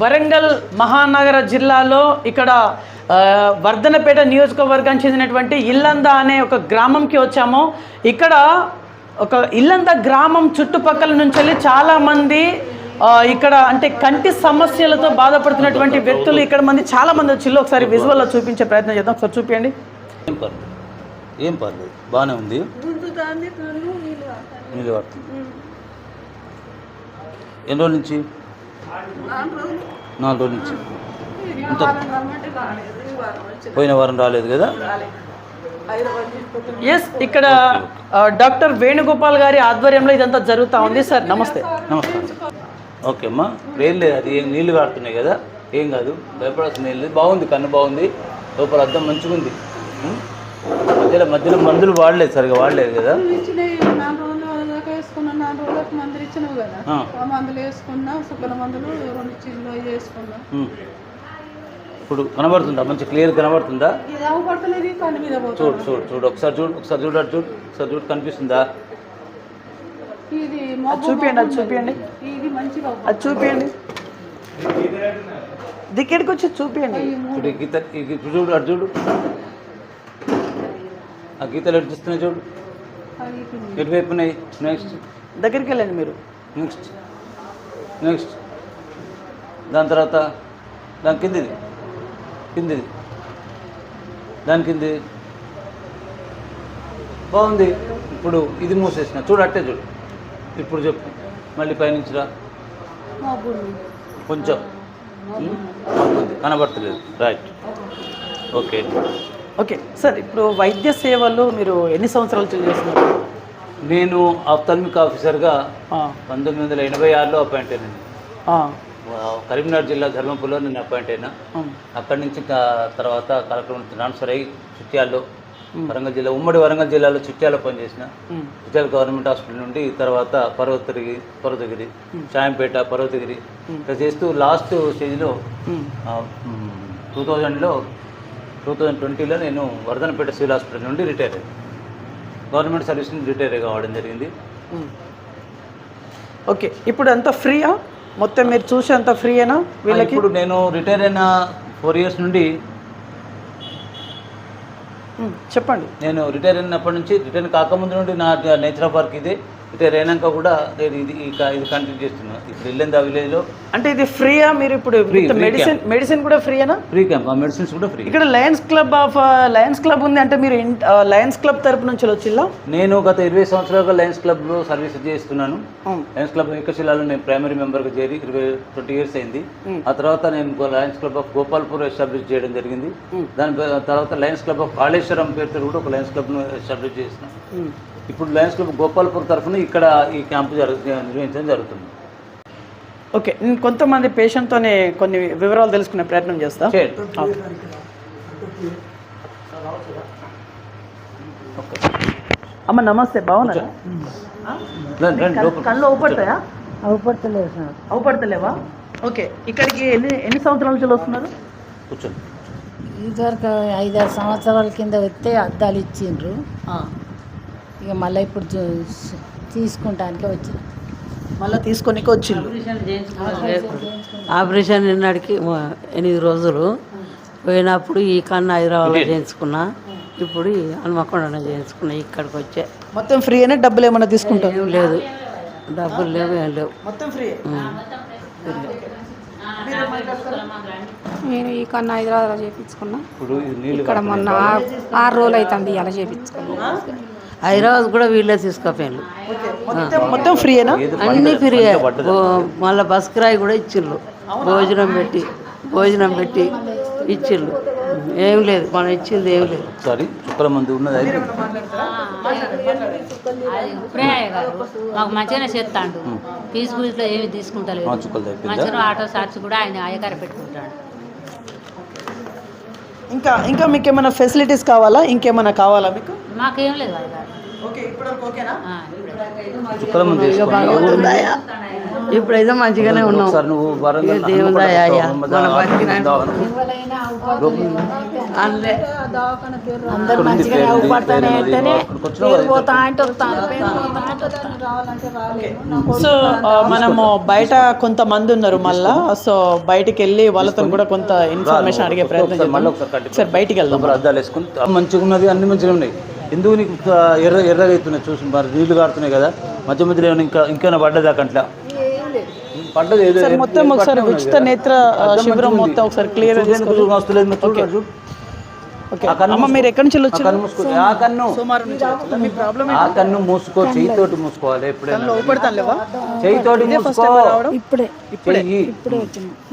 వరంగల్ మహానగర జిల్లాలో ఇక్కడ వర్ధనపేట నియోజకవర్గానికి చెందినటువంటి ఇల్లంద అనే ఒక గ్రామంకి వచ్చాము. ఇక్కడ ఒక ఇల్లంద గ్రామం చుట్టుపక్కల నుంచి వెళ్ళి చాలామంది ఇక్కడ అంటే కంటి సమస్యలతో బాధపడుతున్నటువంటి వ్యక్తులు ఇక్కడ చాలా మంది వచ్చి ఒకసారి విజువల్లో చూపించే ప్రయత్నం చేద్దాం. ఒకసారి చూపించండి. ఏం పర్లేదు, బాగానే ఉంది. నీళ్ళు పడుతుంది. ఎన్ని రోజుల నుంచి? 4 రోజుల నుంచి. పోయిన వారం రాలేదు కదా? ఎస్, ఇక్కడ డాక్టర్ వేణుగోపాల్ గారి ఆధ్వర్యంలో ఇదంతా జరుగుతూ ఉంది. సార్ నమస్తే. నమస్కారం. ఓకే అమ్మా, ఏం లేదు, అది ఏం నీళ్ళు కాడుతున్నాయి కదా, ఏం కాదు, భయపడాల్సింది ఏం లేదు. బాగుంది, కన్ను బాగుంది, లోపల అద్దం మంచిగా ఉంది. మధ్యలో మందులు వాడలేదు, సరిగా వాడలేదు కదా. ఇప్పుడు కనబడుతుందా? మంచి క్లియర్ కనబడుతుందా? చూడు చూడు చూడు ఒకసారి చూడు, ఒకసారి చూడు, అటు చూడు, ఒకసారి చూడు, కనిపిస్తుందా? చూపియండి, అది చూపియండి, అది చూపియండి, దిక్కడికి వచ్చి చూపియండి. ఇప్పుడు ఈ గీత చూడు, అటు చూడు, ఆ గీతలు ఎటు చూస్తున్నాయి చూడు, ఎటువైపు ఉన్నాయి. నెక్స్ట్ దగ్గరికి వెళ్ళండి మీరు. నెక్స్ట్ నెక్స్ట్ దాని తర్వాత దాని కిందిది, దాని కింది బాగుంది. ఇప్పుడు ఇది మూసేసిన చూడు, అట్టే చూడు. ఇప్పుడు చెప్పు, మళ్ళీ పైనుంచిరా, కొంచెం కనబడతలేదు. Right, okay okay. సార్, ఇప్పుడు వైద్య సేవలు మీరు ఎన్ని సంవత్సరాలు చేస్తున్నారు? నేను ఆప్థాల్మిక్ ఆఫీసర్గా 1986లో అపాయింట్ అయినాను. కరీంనగర్ జిల్లా ధర్మపురిలో నేను అపాయింట్ అయినా. అక్కడి నుంచి తర్వాత కలెక్టర్ ట్రాన్స్ఫర్ అయ్యి చిట్యాల్లో, వరంగల్ జిల్లా, ఉమ్మడి వరంగల్ జిల్లాలో చిట్యాల్లో పనిచేసిన. చిట్యాల గవర్నమెంట్ హాస్పిటల్ నుండి తర్వాత పర్వతగిరి, షాయంపేట, పర్వతగిరి ఇట్లా చేస్తూ లాస్ట్ స్టేజ్లో 2020లో నేను వర్ధనపేట సివిల్ హాస్పిటల్ నుండి రిటైర్ అయ్యాను. గవర్నమెంట్ సర్వీస్ నుండి రిటైర్ కావడం జరిగింది. ఓకే, ఇప్పుడు అంతా ఫ్రీయా? మొత్తం మీరు చూసి అంత ఫ్రీయేనా వీళ్ళకి? ఇప్పుడు నేను రిటైర్ అయిన 4 years నుండి చెప్పండి. నేను రిటైర్ అయినప్పటి నుంచి, రిటైర్ కాకముందు నుండి నా నేచర్ ఆఫ్ వర్క్ ఇదే. రిటైర్ అయినాక కూడా నేను ఇది కంటిన్యూ చేస్తున్నాను. ఇప్పుడు ఇల్లంద విలేజ్లో. అంటే ఇది ఫ్రీయా? మీరు ఇప్పుడు మెడిసిన్ కూడా ఫ్రీయేనా? ఫ్రీ క్యాంప్, మెడిసిన్స్ కూడా ఫ్రీ. ఇక్కడ లయన్స్ క్లబ్ ఉంది అంటే మీరు లయన్స్ క్లబ్ తరపు నుంచి వచ్చిల్లా? నేను గత 20 సంవత్సరాలుగా లయన్స్ క్లబ్లో సర్వీస్ చేస్తున్నాను. లయన్స్ క్లబ్ ఏకశిలాలో నేను ప్రైమరీ మెంబర్గా చేరి 20 years అయింది. ఆ తర్వాత నేను Lions club of Gopalpur establish చేయడం జరిగింది. దాని తర్వాత లయన్స్ క్లబ్ ఆఫ్ కాళేశ్వరం పేరుతో కూడా ఒక లయన్స్ క్లబ్ను ఎస్టాబ్లిష్ చేసిన. ఇప్పుడు లయన్స్ క్లబ్ గోపాల్పూర్ తరఫున ఇక్కడ ఈ క్యాంపు నిర్వహించడం జరుగుతుంది. ఓకే, నేను కొంతమంది పేషెంట్తోనే కొన్ని వివరాలు తెలుసుకునే ప్రయత్నం చేస్తా. అమ్మ నమస్తే, బాగున్నారా? కళ్ళు అవుపడతాయా? అవుపడతలేవా? ఓకే, ఇక్కడికి ఎన్ని సంవత్సరాల నుంచి వస్తున్నారు? కూర్చోండి. ఇదివరకు 5-6 సంవత్సరాల కింద వస్తే అద్దాలు ఇచ్చిండ్రు. ఇక మళ్ళీ ఇప్పుడు తీసుకుంటానికి వచ్చింది. మళ్ళీ తీసుకొనికి వచ్చిండ్రు. ఆపరేషన్ నిన్నటికి 8 రోజులు పోయినప్పుడు ఈ కన్ను హైదరాబాద్లో చేయించుకున్నా, ఇప్పుడు హనుమకొండలో చేయించుకున్నా. ఇక్కడికి వచ్చే మొత్తం ఫ్రీ అయినా డబ్బులు ఏమైనా తీసుకుంటారు? ఏం లేదు, డబ్బులు లేవు, ఏం లేవు, మొత్తం ఫ్రీ. నేను ఈ కన్నా హైదరాబాద్లో చేయించుకున్నా. ఇక్కడ మొన్న 6 రోజులు అవుతుంది అలా చేయించుకున్నా. హైదరాబాద్ కూడా వీళ్ళే తీసుకోపోయాను. మొత్తం ఫ్రీయేనా? అన్నీ ఫ్రీ. మళ్ళీ బస్ కిరాయి కూడా ఇచ్చిళ్ళు, భోజనం పెట్టి ఇచ్చిళ్ళు. ఏం లేదు, మనం ఇచ్చింది ఏం లేదు. సారీ, చుక్కల మంది ఉన్నది. మాకు మంచిగానే చేస్తాడు, ఫీజులో ఏమి తీసుకుంటలేదు. మంచిగా ఆటో చార్జ్ కూడా ఆయన అయ్యగారు పెట్టుకుంటాడు. ఇంకా మీకు ఏమైనా ఫెసిలిటీస్ కావాలా? ఇంకేమైనా కావాలా మీకు? మాకేం లేదు. ఓకే, ఇప్పుడు ఓకేనా? చుక్కల మంది ఇప్పుడైతే మంచిగానే ఉన్నాం. ఒకసారి నువ్వు వరంగల్ దేవుని దయ అయ్యా. మన బతికిన అందరు మంచిగా అవుపడతానే అంటేనే పేరు పోతా అంటే వస్తాను, పేరు పోతా అంటే వస్తాను, రావాలంటే రాలేదు. సో మనము బయట కొంతమంది ఉన్నారు మళ్ళా, సో బయటికి వెళ్ళి వాళ్ళతో కూడా కొంత ఇన్ఫర్మేషన్ అడిగే ప్రయత్నం చేద్దాం. సరే బయటికి వెళ్దాం. అద్దాలు వేసుకుని మంచిగా ఉన్నది, అన్ని మంచిగా ఉన్నాయి. ఎందుకు నీకు ఎర్రగా అవుతున్నాయి చూసి, మరి నీళ్లు కారుతున్నాయి కదా, మధ్య మధ్యలో ఇంకేమైనా పడ్డదా కంట్లా పడ్డది ఏదో మొత్తం ఒకసారి ఉచిత నేత్ర శిబిరం మొత్తం ఒకసారి క్లియర్ వస్తలేదు. అమ్మ మీరు ఎక్కడి నుంచి వచ్చి ఆ కన్ను మూసుకో, చెయ్యితోటి మూసుకోవాలి. ఎప్పుడైనా చెయ్యితోటి మూసుకో. ఇప్పుడే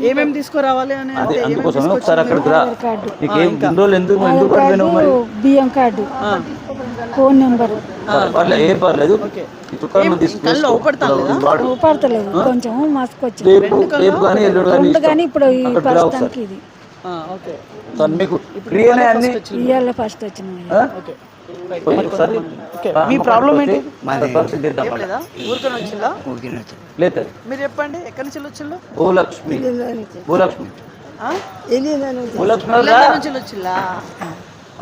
ఏమేమి తీసుకురావాలి అని అదే అందుకోసమే ఒకసారి అక్కడికి రా. నీకేం ఇన్ని రోజులు ఎందుకు పడిపోయినావు మరి? బియ్యం కార్డు, ఫోన్ నెంబర్ పర్లేదు, ఏం పర్లేదు. ఊపడతలేదు, కొంచెం మాస్క్ వచ్చింది. రేపు కానీ ఎల్లుండి కానీ కానీ ఇప్పుడు ఈ ప్రస్తుతానికి ఇది మీకు ఫ్రీగానే అన్ని. ఇవాళ ఫస్ట్ వచ్చిన మీ ప్రాబ్లం ఏంటి? లేదు మీరు చెప్పండి, ఎక్కడి నుంచి వచ్చిందో? భూలక్ష్మి భూలక్ష్మి నుంచి వచ్చిల్లా?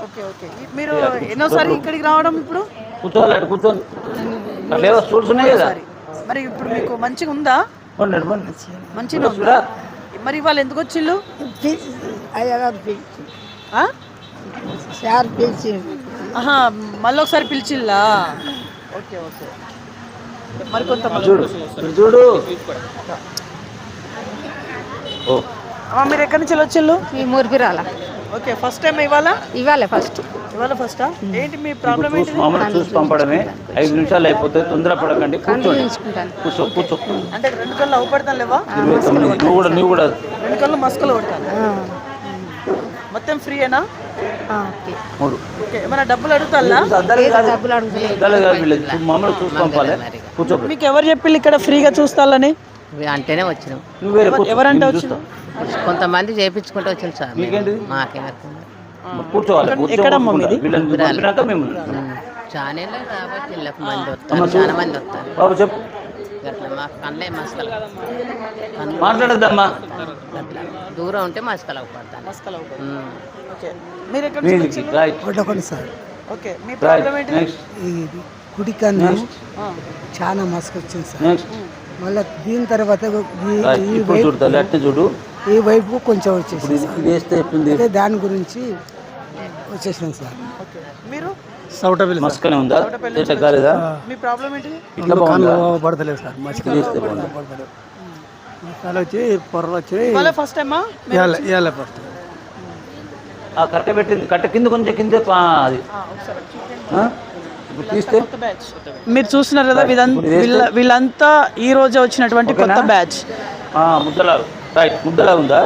Okay okay. మీరు ఎన్నోసారి ఇక్కడికి రావడం? ఇప్పుడు కూర్చోవాలి, అటు కూర్చోండి. లేవా స్టూల్స్ ఉన్నాయి కదా. మరి ఇప్పుడు మీకు మంచిగా ఉందా? మంచిగా ఉందా? మరి ఇవాళ ఎందుకు వచ్చిళ్ళు? మళ్ళీ ఒకసారి పిలిచిల్లా? Okay okay. మరి కొంత చూడు. మీరు ఎక్కడి నుంచి వచ్చిళ్ళు? ఈ మురిపిరాల. ఓకే, ఫస్ట్ టైం ఇవాళ ఫస్ట్. ఫస్టా? ఏంటి మీ ప్రాబ్లం ఏంటి? చూసి పంపడమే, 5 నిమిషాలు అయిపోతుంది, తొందరపడకండి. కూర్చోండి, కూర్చో. అంటే 2 కళ్ళు అవుపడతాను లేవా? నువ్వు కూడా 2 కళ్ళు మస్కలు కొడతాను. మొత్తం ఫ్రీయేనా? ఏమైనా డబ్బులు అడుగుతారా? మామూలు చూసి పంపాలి. కూర్చో. మీకు ఎవరు చెప్పి ఇక్కడ ఫ్రీగా చూస్తాలని? అంటేనే వచ్చినాం. ఎవరంటే వచ్చిన? కొంతమంది చేయించుకుంటూ వచ్చింది సార్. మాకే కూర్చోవాలి. ఛానల్ కాబట్టి ఇళ్ళకు మంది వస్తారు, చాలా మంది వస్తారు. బాబు చెప్పు. అట్లా మాకు కళ్ళే మస్కలు మాట్లాడద్దమ్మా. అట్లా దూరం ఉంటే మస్కలు పడతాను. కుడి కన్ను చాలా మస్క్ వచ్చింది సార్. మళ్ళీ దీని తర్వాత చూడు, ఈ వైపు కొంచెం వచ్చేసి దాని గురించి వచ్చేసినాం సార్. మీరు మస్కనే ఉందా? కాలేదా? మీ ప్రాబ్లం ఏంటి? ఇట్లా బాగుందా? పడతలేదు సార్. మసాలా వచ్చి పొర్ర వచ్చి ఫస్ట్ టైమా? ఫస్ట్ కట్ట పెట్టింది, కట్ట కింద కొంచెం కింద అది తీస్తే. మీరు చూస్తున్నారు కదా, వీళ్ళంతా ఈ రోజే వచ్చినటువంటి కొత్త బ్యాచ్. ముద్దలా రైట్, ముద్దలా ఉందా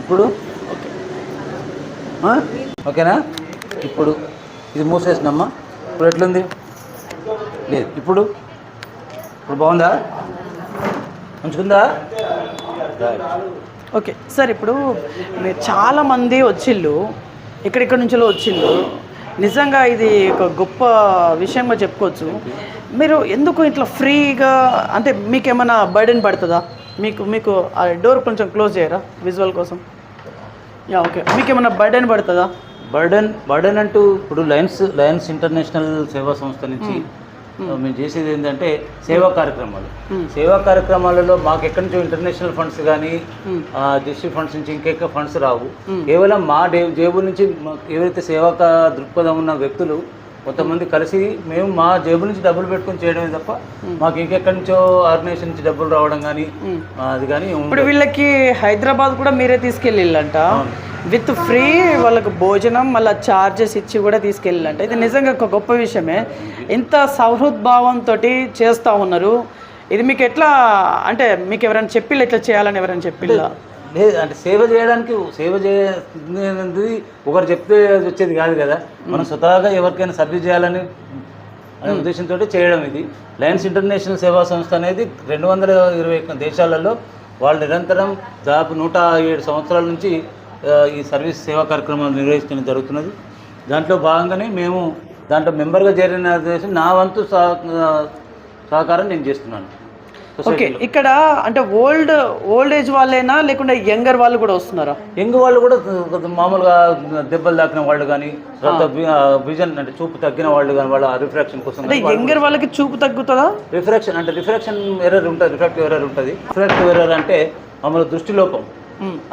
ఇప్పుడు? ఓకేనా? ఇప్పుడు ఇది మూసేసినమ్మా. ఇప్పుడు ఎట్లుంది? లేదు. ఇప్పుడు బాగుందా? మంచిగుందా? ఓకే సార్, ఇప్పుడు మీరు చాలామంది వచ్చిళ్ళు, ఎక్కడెక్కడి నుంచో వచ్చిళ్ళు. నిజంగా ఇది ఒక గొప్ప విషయంగా చెప్పుకోవచ్చు. మీరు ఎందుకు ఇట్లా ఫ్రీగా, అంటే మీకు ఏమైనా బర్డెన్ పడుతుందా? మీకు ఆ డోర్ కొంచెం క్లోజ్ చేయరా విజువల్ కోసం? ఓకే, మీకు ఏమైనా బర్డెన్ పడుతుందా? బర్డెన్ అంటూ ఇప్పుడు లయన్స్ ఇంటర్నేషనల్ సేవా సంస్థ నుంచి మేము చేసేది ఏంటంటే సేవా కార్యక్రమాలలో మాకు ఎక్కడి నుంచో ఇంటర్నేషనల్ ఫండ్స్ కానీ డిస్ట్రిక్ట్ ఫండ్స్ నుంచి ఇంకెక్క ఫండ్స్ రావు. కేవలం మా జేబు నుంచి ఎవరైతే సేవా దృక్పథం ఉన్న వ్యక్తులు కొంతమంది కలిసి మేము మా జేబు నుంచి డబ్బులు పెట్టుకుని చేయడమే తప్ప మాకు ఇంకెక్కడి నుంచో ఆర్గనైజేషన్ నుంచి డబ్బులు రావడం కానీ అది కానీ. ఇప్పుడు వీళ్ళకి హైదరాబాద్ కూడా మీరే తీసుకెళ్ళిళ్ళంట, విత్ ఫ్రీ వాళ్ళకు భోజనం, మళ్ళీ ఛార్జెస్ ఇచ్చి కూడా తీసుకెళ్ళాలంట. ఇది నిజంగా ఒక గొప్ప విషయమే. ఇంత సౌహృద్భావంతో చేస్తూ ఉన్నారు. ఇది మీకు ఎట్లా, అంటే మీకు ఎవరైనా చెప్పిళ్ళు ఇట్లా చేయాలని ఎవరైనా చెప్పిళ్ళా? లేదు, అంటే సేవ చేయాలని ఒకరు చెప్తే వచ్చేది కాదు కదా. మనం స్వతహాగా ఎవరికైనా సర్వీస్ చేయాలని అనే ఉద్దేశంతో చేయడం ఇది. లయన్స్ ఇంటర్నేషనల్ సేవా సంస్థ అనేది 221 దేశాలలో వాళ్ళు నిరంతరం దాదాపు 107 సంవత్సరాల నుంచి ఈ సర్వీస్ సేవా కార్యక్రమాలు నిర్వహించడం జరుగుతున్నది. దాంట్లో భాగంగానే మేము దాంట్లో మెంబర్గా చేరిన చేసి నా వంతు సహకారం నేను చేస్తున్నాను. ఓకే, ఇక్కడ అంటే ఓల్డ్ ఏజ్ వాళ్ళేనా లేకుంటే యంగర్ వాళ్ళు కూడా వస్తున్నారా? యంగ్ వాళ్ళు కూడా మామూలుగా దెబ్బలు తాకిన వాళ్ళు కానీ, తర్వాత విజన్ అంటే చూపు తగ్గిన వాళ్ళు కానీ, వాళ్ళ రిఫ్రాక్షన్ కోసం. అంటే యంగర్ వాళ్ళకి చూపు తగ్గుతుందా? రిఫ్రాక్షన్ ఎర్రర్ ఉంటుంది, రిఫ్రాక్టివ్ ఎర్రర్ ఉంటుంది. రిఫ్రాక్టివ్ ఎర్రర్ అంటే మామూలు దృష్టిలోపం.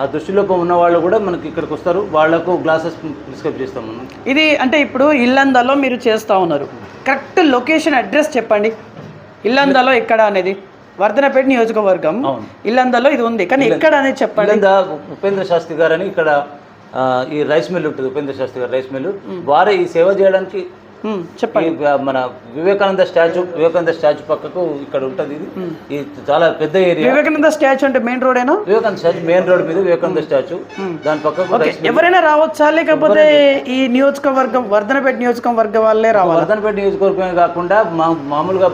ఆ దృష్టిలోపం ఉన్న వాళ్ళు కూడా మనకి ఇక్కడికి వస్తారు, వాళ్ళకు గ్లాసెస్ ప్రిస్క్రైబ్ చేస్తాం మనం. ఇది అంటే ఇప్పుడు ఇల్లందాలో మీరు చేస్తూ ఉన్నారు, కరెక్ట్ లొకేషన్ అడ్రస్ చెప్పండి. ఇల్లందాలో ఎక్కడ అనేది? వర్ధనపేట నియోజకవర్గం, ఇల్లందాలో ఇది ఉంది, కానీ ఎక్కడ అనేది చెప్పండి. ఉపేంద్ర శాస్త్రి గారు అని ఇక్కడ ఈ రైస్ మిల్ ఉంటుంది, ఉపేంద్ర శాస్త్రి గారు రైస్ మిల్, వారే ఈ సేవ చేయడానికి చెప్పండి. మన వివేకానంద స్టాచ్యూ పక్కకు ఇక్కడ ఉంటుంది. ఇది చాలా పెద్ద ఏరియా. వివేకానంద స్టాచ్యూ అంటే మెయిన్ రోడ్ ఏనా? వివేకానంద స్టాచ్యూ మెయిన్ రోడ్ మీద వివేకానంద స్టాచ్యూ, దాని పక్కకు. ఎవరైనా రావచ్చా లేకపోతే ఈ నియోజకవర్గం వర్ధనపేట నియోజకవర్గం వాళ్ళే రావాలి? వర్ధనపేట నియోజకవర్గమే కాకుండా మామూలుగా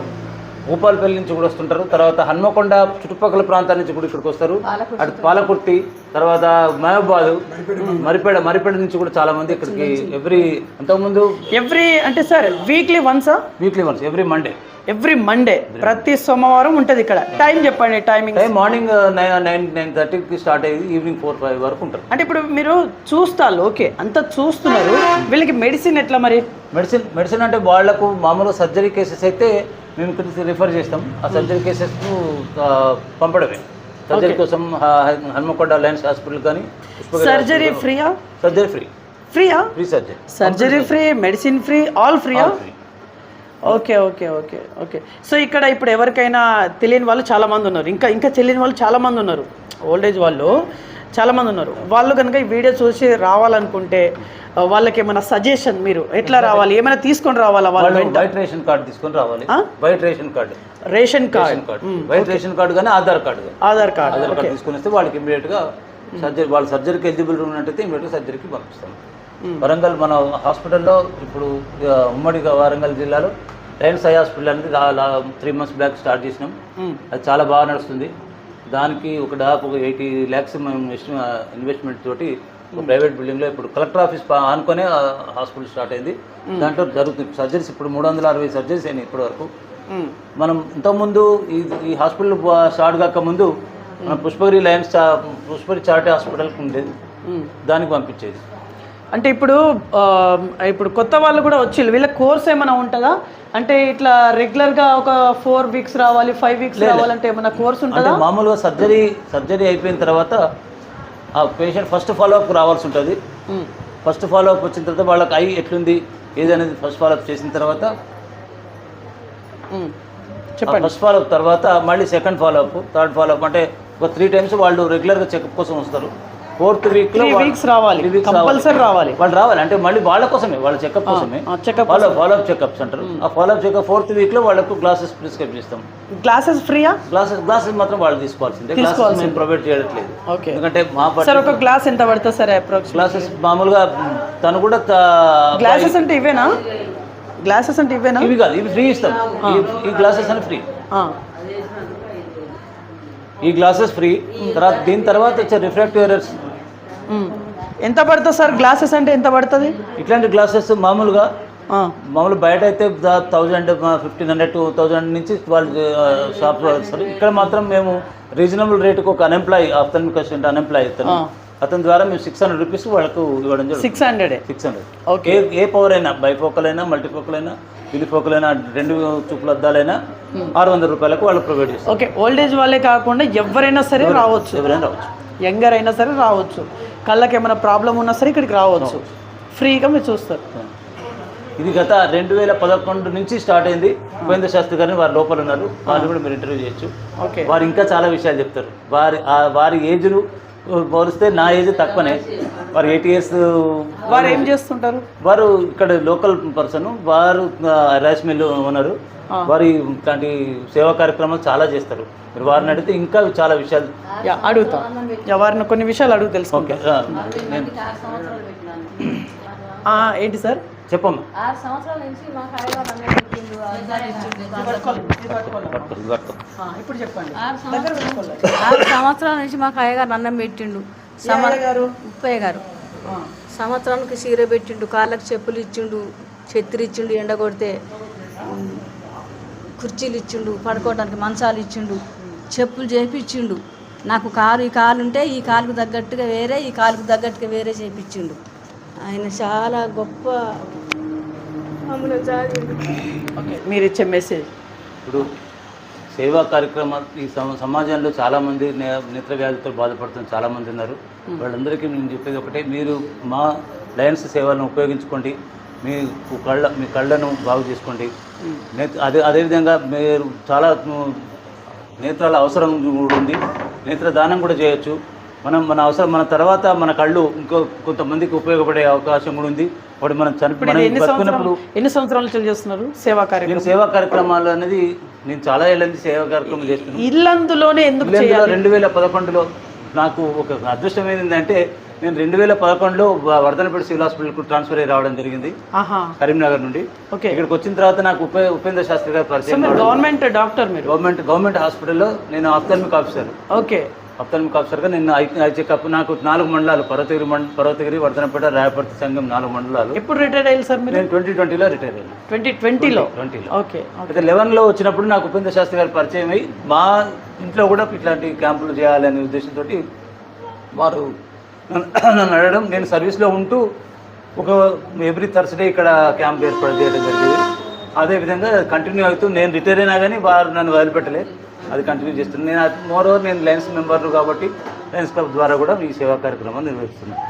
భూపాలపల్లి నుంచి కూడా వస్తుంటారు, తర్వాత హన్మకొండ చుట్టుపక్కల ప్రాంతాల నుంచి కూడా ఇక్కడికి వస్తారు. అటు పాలకుర్తి, తర్వాత మహబాద్, మరిపేడ నుంచి కూడా చాలా మంది ఇక్కడికి అంతకుముందు అంటే sir weekly once every Monday ప్రతి సోమవారం ఉంటుంది ఇక్కడ. టైం చెప్పండి, టైమింగ్. మార్నింగ్ 9:30కి స్టార్ట్ అయ్యి ఈవినింగ్ 4-5 వరకు ఉంటారు. అంటే ఇప్పుడు మీరు చూస్తారు, ఓకే అంతా చూస్తున్నారు, వీళ్ళకి మెడిసిన్ ఎట్లా మరి? మెడిసిన్ అంటే వాళ్లకు మామూలుగా సర్జరీ కేసెస్ అయితే మేము ఇక్కడికి రిఫర్ చేస్తాం. ఆ సర్జరీ కేసెస్కు పంపడమే. సర్జరీ కోసం హన్మకొండ లయన్స్ హాస్పిటల్ కానీ. సర్జరీ ఫ్రీయా? Surgery free surgery free, medicine free, all ఫ్రీయా? Okay okay okay okay. So ఇక్కడ ఇప్పుడు ఎవరికైనా తెలియని వాళ్ళు చాలామంది ఉన్నారు, ఇంకా తెలియని వాళ్ళు చాలామంది ఉన్నారు, ఓల్డేజ్ వాళ్ళు చాలామంది ఉన్నారు. వాళ్ళు కనుక ఈ వీడియో చూసి రావాలనుకుంటే వాళ్ళకి ఏమైనా సజెషన్, మీరు ఎట్లా రావాలి, ఏమైనా తీసుకొని రావాలా? వాళ్ళు వైట్ రేషన్ కార్డు తీసుకొని రావాలి. White ration card white ration card కానీ ఆధార్ కార్డు తీసుకొని వస్తే వాళ్ళకి ఇమీడియట్గా సర్జరీకి ఎలిజిబుల్ ఉన్నట్టయితే ఇమీడియట్గా సర్జరీకి పంపిస్తాం. వరంగల్ మన హాస్పిటల్లో ఇప్పుడు ఉమ్మడి వరంగల్ జిల్లాలో లయన్స్ ఐ హాస్పిటల్ అనేది 3 months బ్యాక్ స్టార్ట్ చేసినాం. అది చాలా బాగా నడుస్తుంది. దానికి దాదాపు 80 lakhs మేము ఇన్వెస్ట్మెంట్ తోటి ప్రైవేట్ బిల్డింగ్లో ఇప్పుడు కలెక్టర్ ఆఫీస్ ఆనుకొనే హాస్పిటల్ స్టార్ట్ అయింది. దాంట్లో జరుగుతుంది సర్జరీస్. ఇప్పుడు 360 సర్జరీస్ అయినాయి ఇప్పటి వరకు. మనం ఇంతకుముందు ఈ హాస్పిటల్ స్టార్ట్ కాక ముందు మనం పుష్పగిరి చారిటీ హాస్పిటల్కి ఉండేది, దానికి పంపించేది. అంటే ఇప్పుడు కొత్త వాళ్ళు కూడా వచ్చి వీళ్ళ కోర్స్ ఏమైనా ఉంటుందా? అంటే ఇట్లా రెగ్యులర్గా ఒక 4 weeks రావాలి, 5 weeks రావాలంటే ఏమైనా కోర్స్ ఉంటుందా? మామూలుగా సర్జరీ అయిపోయిన తర్వాత ఆ పేషెంట్ ఫస్ట్ ఫాలోఅప్ రావాల్సి ఉంటుంది. ఫస్ట్ ఫాలోఅప్ వచ్చిన తర్వాత వాళ్ళకి ఐ ఎట్లుంది ఏదనేది ఫస్ట్ ఫాలోఅప్ చేసిన తర్వాత చెప్పండి. ఫస్ట్ ఫాలోఅప్ తర్వాత మళ్ళీ సెకండ్ ఫాలోఅప్, థర్డ్ ఫాలోఅప్, అంటే ఒక 3 times వాళ్ళు రెగ్యులర్గా చెకప్ కోసం వస్తారు. 4th weekలో 3 weeks రావాలి, కంపల్సరీ రావాలి. వాళ్ళు రావాలి అంటే మళ్ళీ వాళ్ళ కోసమే, వాళ్ళ చెకప్ కోసమే ఫాలోఅప్ చెకప్స్ అంటారు. ఆ ఫాలోఅప్ చెకప్ 4th weekలో వాళ్ళకు గ్లాసెస్ ప్రిస్క్రైబ్ చేస్తాం. గ్లాసెస్ ఫ్రీయా? గ్లాసెస్ మాత్రం వాళ్ళు తీసుకోవాల్సిందే, గ్లాసెస్ మేము ప్రొవైడ్ చేయట్లేదు. ఎందుకంటే సార్ ఒక గ్లాస్ ఎంత పడుతుంది సార్ అప్రాక్స్? గ్లాసెస్ మామూలుగా తను కూడా గ్లాసెస్ అంటే ఇవేనా? ఇవి కాదు, ఇవి ఫ్రీ ఇస్తాం. ఈ గ్లాసెస్ అని ఫ్రీ, ఈ గ్లాసెస్ ఫ్రీ. దీని తర్వాత వచ్చే రిఫ్రాక్టివ్ ఎర్రర్స్ ఎంత పడుతుంది సార్? గ్లాసెస్ అంటే ఎంత పడుతుంది? ఇట్లాంటి గ్లాసెస్ మామూలు బయట అయితే 1000, 1500, 2000 నుంచి వాళ్ళు షాప్ వస్తారు. ఇక్కడ మాత్రం మేము రీజనబుల్ రేటుకు ఒక ఆప్థల్మిక్ అసిస్టెంట్ అన్ఎంప్లాయ్ అతని ద్వారా మేము 600 rupees వాళ్ళకు ఇవ్వడం జరుగుతుంది. 600. ఓకే. ఏ పవర్ అయినా, బైఫోకల్ అయినా, మల్టీఫోకల్ అయినా, యూనిఫోకల్ అయినా, 2 చూపుల అద్దాలైనా 600 రూపాయలకు వాళ్ళు ప్రొవైడ్ చేస్తారు. ఓకే. ఓల్డేజ్ వాళ్ళే కాకుండా ఎవరైనా సరే రావచ్చు, యంగర్ అయినా సరే రావచ్చు, కళ్ళకి ఏమైనా ప్రాబ్లం ఉన్నా సరే ఇక్కడికి రావచ్చు, ఫ్రీగా మీరు చూస్తారు. ఇది గత 2011 నుంచి స్టార్ట్ అయింది. ఉపేంద్ర శాస్త్రి గారిని వారి లోపల ఉన్నారు, వారిని కూడా మీరు ఇంటర్వ్యూ చేయొచ్చు. వారు ఇంకా చాలా విషయాలు చెప్తారు. వారి ఏజ్ను పోలిస్తే నా ఏజ్ తక్కువనే. వారు 80 years. వారు ఏం చేస్తుంటారు? వారు ఇక్కడ లోకల్ పర్సన్, వారు రైస్ మిల్ ఓనరు. వారు ఇట్లాంటి సేవా కార్యక్రమాలు చాలా చేస్తారు. మీరు వారిని అడిగితే ఇంకా చాలా విషయాలు అడుగుతా, వారిని కొన్ని విషయాలు అడుగు తెలుసుకోండి. ఏంటి సార్ చెప్పమ్మా. 6 సంవత్సరాల నుంచి మాకు ఇప్పుడు చెప్పండి. 6 సంవత్సరాల నుంచి మాకు అయ్యగారు అన్నం పెట్టిండు. ఉప్పయ్య గారు సంవత్సరానికి చీర పెట్టిండు, కాళ్ళకి చెప్పులు ఇచ్చిండు, ఛత్రి ఇచ్చిండు, ఎండ కొడితే కుర్చీలు ఇచ్చిండు, పడుకోవడానికి మంచాలు ఇచ్చిండు, చెప్పులు చేపించిండు. నాకు ఈ కాలు ఉంటే ఈ కాలుకు తగ్గట్టుగా వేరే, ఈ కాలుకు తగ్గట్టుగా వేరే చేపించిండు. ఆయన చాలా గొప్ప ఓకే, మీరు ఇచ్చే మెసేజ్. ఇప్పుడు సేవా కార్యక్రమాలు ఈ సమాజంలో చాలామంది నేత్ర వ్యాధితో బాధపడుతున్న చాలామంది ఉన్నారు. వాళ్ళందరికీ నేను చెప్పేది ఒకటే, మీరు మా లయన్స్ సేవలను ఉపయోగించుకోండి. మీ కళ్ళను బాగు చేసుకోండి. అదేవిధంగా మీరు చాలా నేత్రాల అవసరం కూడా ఉంది. నేత్రదానం కూడా చేయొచ్చు. మన అవసరం, మన తర్వాత మన కళ్ళు ఇంకో కొంతమందికి ఉపయోగపడే అవకాశం కూడా ఉంది. వాడు మనం బతుకున్నప్పుడు ఎన్ని సంవత్సరాల నుంచి చేస్తున్నారు సేవా కార్యక్రమం? నేను సేవా కార్యక్రమాలు అనేది నేను చాలా ఏళ్ళంది సేవా కార్యక్రమం చేస్తున్నాను. ఇల్లందులోనే ఎందుకు 2011లో నాకు ఒక అదృష్టం ఏంటంటే, నేను 2011లో వర్ధనపేట సివిల్ హాస్పిటల్కు ట్రాన్స్ఫర్ అయ్యి రావడం జరిగింది కరీంనగర్ నుండి. ఇక్కడికి వచ్చిన తర్వాత నాకు ఉపేంద్ర శాస్త్రి గారు పరిచయం. గవర్నమెంట్ డాక్టర్ మీరు? గవర్నమెంట్ హాస్పిటల్లో నేను ఆఫ్థల్మిక్ ఆఫీసర్. ఓకే, ఆఫ్థల్మిక్ ఆఫీసర్గా నేను ఐ చెకప్. నాకు 4 మండలాలు, పర్వతగిరి, వర్ధనపేట, రాయపర్తి సంఘం 4 మండలాలు. ఎప్పుడు రిటైర్ అయ్యారు సార్ మీరు? నేను 2020లో రిటైర్ అయ్యాను. 2020లో. ఓకే. అయితే 11లో వచ్చినప్పుడు నాకు ఉపేంద్ర శాస్త్రి గారు పరిచయం అయ్యి మా ఇంట్లో కూడా ఇట్లాంటి క్యాంపులు చేయాలనే ఉద్దేశంతో వారు నన్ను అడగడం, నేను సర్వీస్లో ఉంటూ ఒక ఎవ్రీ థర్స్డే ఇక్కడ క్యాంప్ ఏర్పాటు చేయడం జరిగింది. అదేవిధంగా కంటిన్యూ అవుతూ నేను రిటైర్ అయినా కానీ వారు నన్ను వదిలిపెట్టలేదు, అది కంటిన్యూ చేస్తున్నాను. నేను మోరోవర్ నేను లయన్స్ మెంబర్ను కాబట్టి లయన్స్ క్లబ్ ద్వారా కూడా ఈ సేవా కార్యక్రమాన్ని నిర్వహిస్తున్నాను.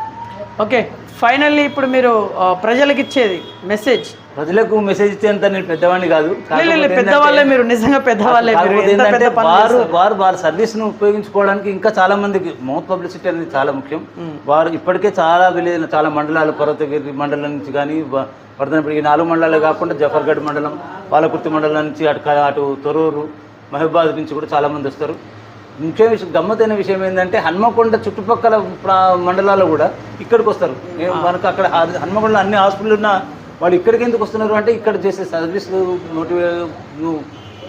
ఓకే, ఫైనల్లీ ఇప్పుడు మీరు ప్రజలకు ఇచ్చేది మెసేజ్? ప్రజలకు మెసేజ్ ఇచ్చేంత నేను పెద్దవాడిని కాదు. పెద్దవాళ్ళే మీరు, నిజంగా పెద్దవాళ్ళే. వారి సర్వీస్ను ఉపయోగించుకోవడానికి ఇంకా చాలా మందికి మౌత్ పబ్లిసిటీ అనేది చాలా ముఖ్యం. వారు ఇప్పటికే చాలా చాలా మండలాలు, పర్వతగిరి మండలం నుంచి కానీ వర్ధనపేట, ఈ 4 మండలాలే కాకుండా జఫర్గఢ్ మండలం, పాలకుర్తి మండలం నుంచి అటు తొర్రూరు, మహబూబాద్ నుంచి కూడా చాలామంది వస్తారు. గమ్మతైన విషయం ఏంటంటే, హన్మకొండ చుట్టుపక్కల మండలాల్లో కూడా ఇక్కడికి వస్తారు. మనకు అక్కడ హన్మకొండలో అన్ని హాస్పిటల్ ఉన్నా వాళ్ళు ఇక్కడికి ఎందుకు వస్తున్నారు అంటే, ఇక్కడ చేసే సర్వీస్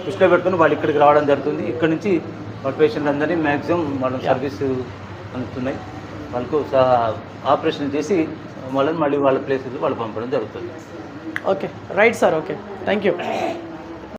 దృష్టిలో పెట్టుకుని వాళ్ళు ఇక్కడికి రావడం జరుగుతుంది. ఇక్కడ నుంచి వాళ్ళ పేషెంట్ అందరినీ మ్యాక్సిమం వాళ్ళ సర్వీస్ అందుతున్నాయి. వాళ్ళకు ఆపరేషన్ చేసి మళ్ళీ వాళ్ళ ప్లేసెస్ వాళ్ళు పంపడం జరుగుతుంది. Okay, right sir. Okay, thank you.